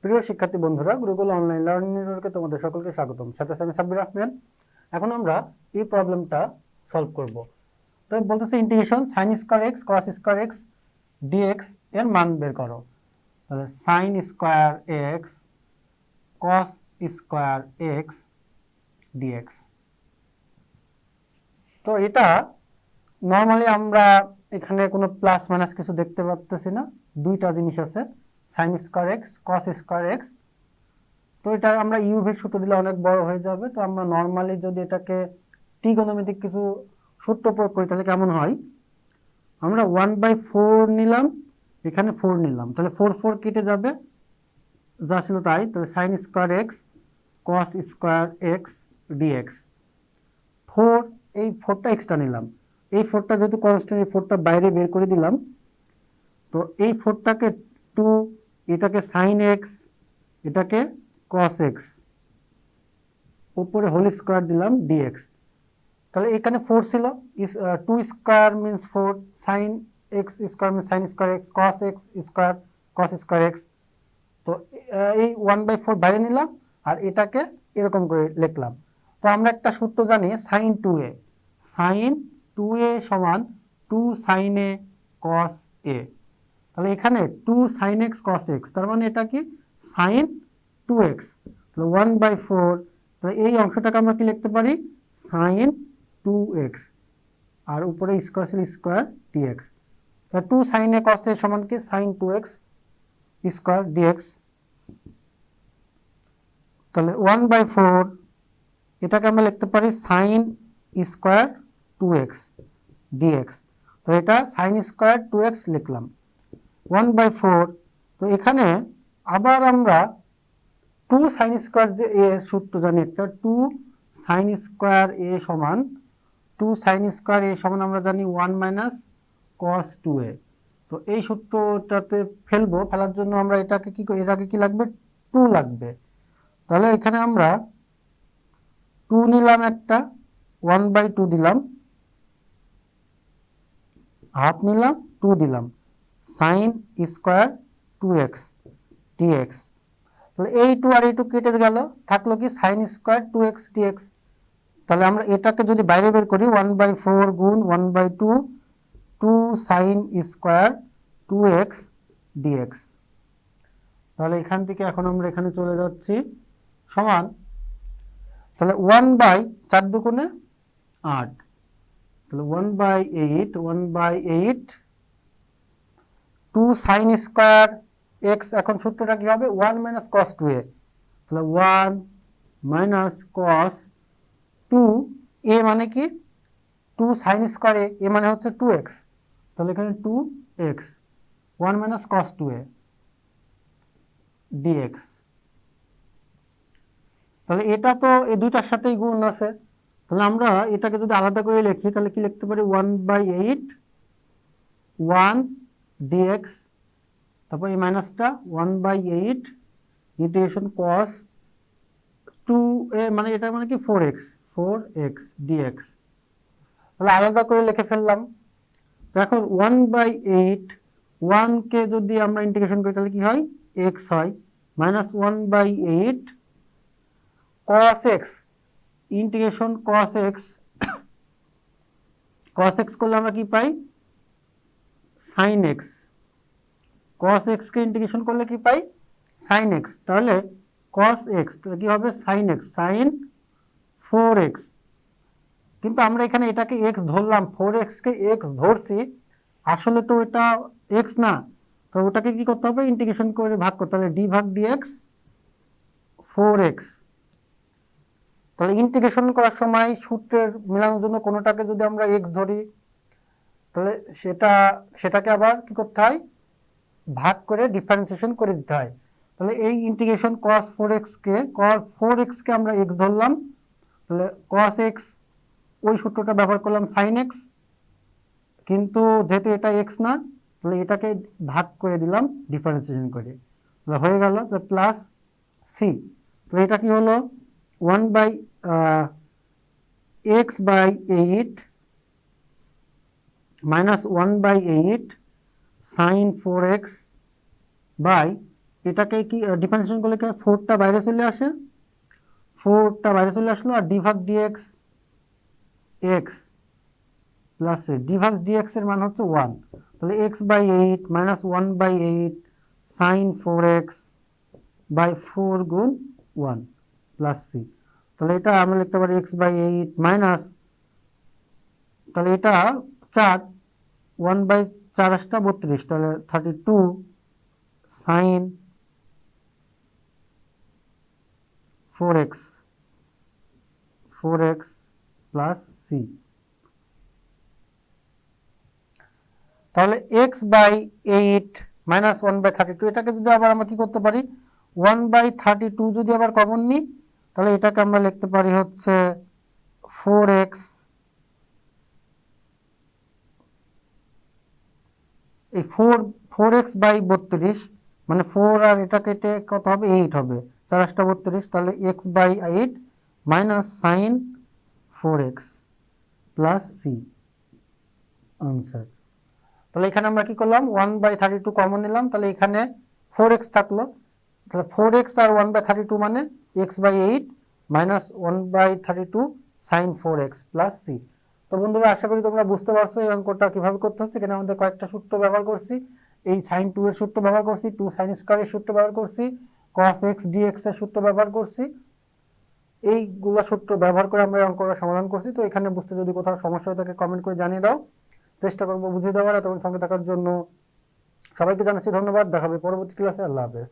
প্রিয় শিক্ষার্থী বন্ধুরা, গুরুকুল অনলাইন লার্নিং নেটওয়ার্কে তোমাদের সকলকে স্বাগতম। সাথে আমি সাব্বির আহমেদ। এখন আমরা এই প্রবলেমটা সলভ করব। তো বলতেছে integration sin square x cos square x dx এর মান বের করো। তাহলে sin square x cos square x dx। তো এটা নরমালি আমরা এখানে কোনো প্লাস মাইনাস কিছু দেখতে পাচ্ছি না, দুইটা জিনিস আছে, sin square x cos square x। তো এটা আমরা ইউভির সূত্র দিলে অনেক বড় হয়ে যাবে। তো আমরা নরমালি যদি এটাকে ট্রিগোনোমেট্রিক কিছু সূত্র প্রয়োগ করি তাহলে কেমন হয়, আমরা 1/4 নিলাম, এখানে 4 নিলাম, তাহলে 4 কেটে যাবে, যা ছিল তাই। তাহলে sin square x cos square x dx। 4, এই 4টা এক্সট্রা নিলাম, এই 4টা যেহেতু কনস্ট্যান্ট, এই 4টা বাইরে বের করে দিলাম। তো এই 4টাকে 2, এটাকে sin x, এটাকে cos x, উপরে হোল স্কয়ার দিলাম dx। তাহলে এখানে 4 ছিল, 2 square means 4, sin x square means sin square x, cos x square cos square x। তো এই 1/4 বাইরে নিলাম আর এটাকে এরকম করে লিখলাম। তো আমরা একটা সূত্র জানি, sin 2a, sin 2a সমান 2 sin a cos a। তাহলে এখানে 2 sin x cos x, তার মানে এটা কি sin 2x। তাহলে 1/4, তাহলে এই অংশটাকে আমরা কি লিখতে পারি, sin 2x, আর উপরে স্কয়ার ছিল স্কয়ার dx। তাহলে 2 sin a cos a সমান কি sin 2x স্কয়ার dx। তাহলে 1/4, এটাকে আমরা লিখতে পারি sin স্কয়ার 2x dx। তো এটা sin স্কয়ার 2x লিখলাম, 1/4। তো এখানে আবার আমরা 2 sin স্কয়ার যে a এর সূত্র জানি একটা, 2 sin স্কয়ার a সমান 2 sin স্কয়ার a সমান আমরা জানি 1 - cos 2a। তো এই সূত্রটাতে ফেলার জন্য আমরা এটাকে কি লাগবে, 2 লাগবে। তাহলে এখানে আমরা 2 নিলাম, একটা 1/2 দিলাম, হাফ নিলাম, 2 দিলাম, sin স্কয়ার 2x dx। তাহলে এই 2 আর এই 2 কেটে গেল, থাকলো কি sin স্কয়ার 2x dx। তাহলে আমরা এটাকে যদি বাইরে বের করি, 1/4 গুণ 1/2, 2 sin স্কয়ার 2x dx। তাহলে এখান থেকে এখন আমরা এখানে চলে যাচ্ছি, সমান, তাহলে 1/4 দুগুণে 8, তাহলে 1/8 2 sin স্কয়ার x। এখন সূত্রটা কি হবে, 1 - cos 2a, তাহলে 1 - cos 2a মানে কি 2 sin স্কয়ার a মানে হচ্ছে 2x, তাহলে এখানে 2x, 1 - cos 2a dx। তাহলে এটা তো এই দুইটার সাথেই গুণ আছে, তাহলে আমরা এটাকে যদি আলাদা করে লিখি তাহলে কি লিখতে পারি, 1/8 1 dx, তারপর এই মাইনাসটা 1/8 ইন্টিগ্রেশন cos 2a, মানে এটা মানে কি 4x dx। তাহলে আলাদা করে লিখে ফেললাম। তো এখন 1/8, 1 কে যদি আমরা ইন্টিগ্রেশন করি তাহলে কি হয়, x হয়, -1/8 cos x, integration cos x, cos x করলে আমরা কি পাই, sin x, cos x কে ইন্টিগ্রেশন করলে কি পাই, sin x। তাহলে cos x কি হবে, sin x, sin 4x। কিন্তু আমরা এখানে এটাকে x ধরলাম, 4x কে x ধরছি, আসলে তো এটা x না। তো ওটাকে কি করতে হবে, ইন্টিগ্রেশন করে ভাগ করতে হবে, d/dx 4x। তাহলে ইন্টিগ্রেশন করার সময় সূত্রের মেলানোর জন্য কোনোটাকে যদি আমরা x ধরি, তাহলে সেটাকে আবার কি করতে হয়, ভাগ করে ডিফারেন্সিয়েশন করে দিতে হয়। তাহলে এই ইন্টিগ্রেশন cos 4x কে আমরা x ধরলাম, তাহলে cos x ওই সূত্রটা ব্যবহার করলাম sin x, কিন্তু যেহেতু এটা x না, তাহলে এটাকে ভাগ করে দিলাম ডিফারেন্সিয়েশন করে, তাহলে হয়ে গেল প্লাস c। তো এটা কি হলো, 1/x/8 -1/8 sin 4x এটাকে কি ডিফারেন্সিয়েশন করলে 4টা বাইরে চলে আসে, 4টা বাইরে চলে আসলো, আর ডিভাগ ডিএক্স এক্স প্লাস ডিভাগ ডিএক্স এর মান হচ্ছে 1, তাহলে x/8 minus 1/8 sign 4x by 4 গুণ 1 প্লাস সি। তাহলে এটা আমরা লিখতে পারি x/8 মাইনাস, তাহলে এটা 4, 1/4 = 32, তাহলে 32 সাইন 4x প্লাস সি। তাহলে x/8 মাইনাস 1/32, এটাকে যদি আবার আমরা কি করতে পারি, 1/32 যদি আবার কমন নিই, তাহলে এটাকে আমরা লিখতে পারি হচ্ছে 4x, এই 4x/32 মানে 4 আর এটা কেটে কত হবে, 8 হবে, 4 × 32, তাহলে x/8 minus sine 4x plus C answer. তাহলে এখানে আমরা কি করলাম, 1/32 কমন নিলাম, তাহলে এখানে 4x থাকলো, তাহলে 4x আর 1/32 মানে x/8 minus 1/32 sign 4x plus C. তো বন্ধুরা, আশা করি তোমরা বুঝতে পারছো এই অঙ্কটা কিভাবে করতে হচ্ছে। এখানে আমাদের কয়েকটা সূত্র ব্যবহার করছি, এই সাইন 2 এর সূত্র ব্যবহার করছি, 2 সাইন স্কয়ার এর সূত্র ব্যবহার করছি, cos x dx এর সূত্র ব্যবহার করছি, এইগুলা সূত্র ব্যবহার করে আমরা অঙ্কটা সমাধান করছি। তো এখানে বুঝতে যদি কোথাও সমস্যা হয় তাকে কমেন্ট করে জানিয়ে দাও, চেষ্টা করবো বুঝিয়ে দেওয়ার। তখন সঙ্গে থাকার জন্য সবাইকে জানাচ্ছি ধন্যবাদ। দেখা হবে পরবর্তী ক্লাসে। আল্লাহ হাফেজ।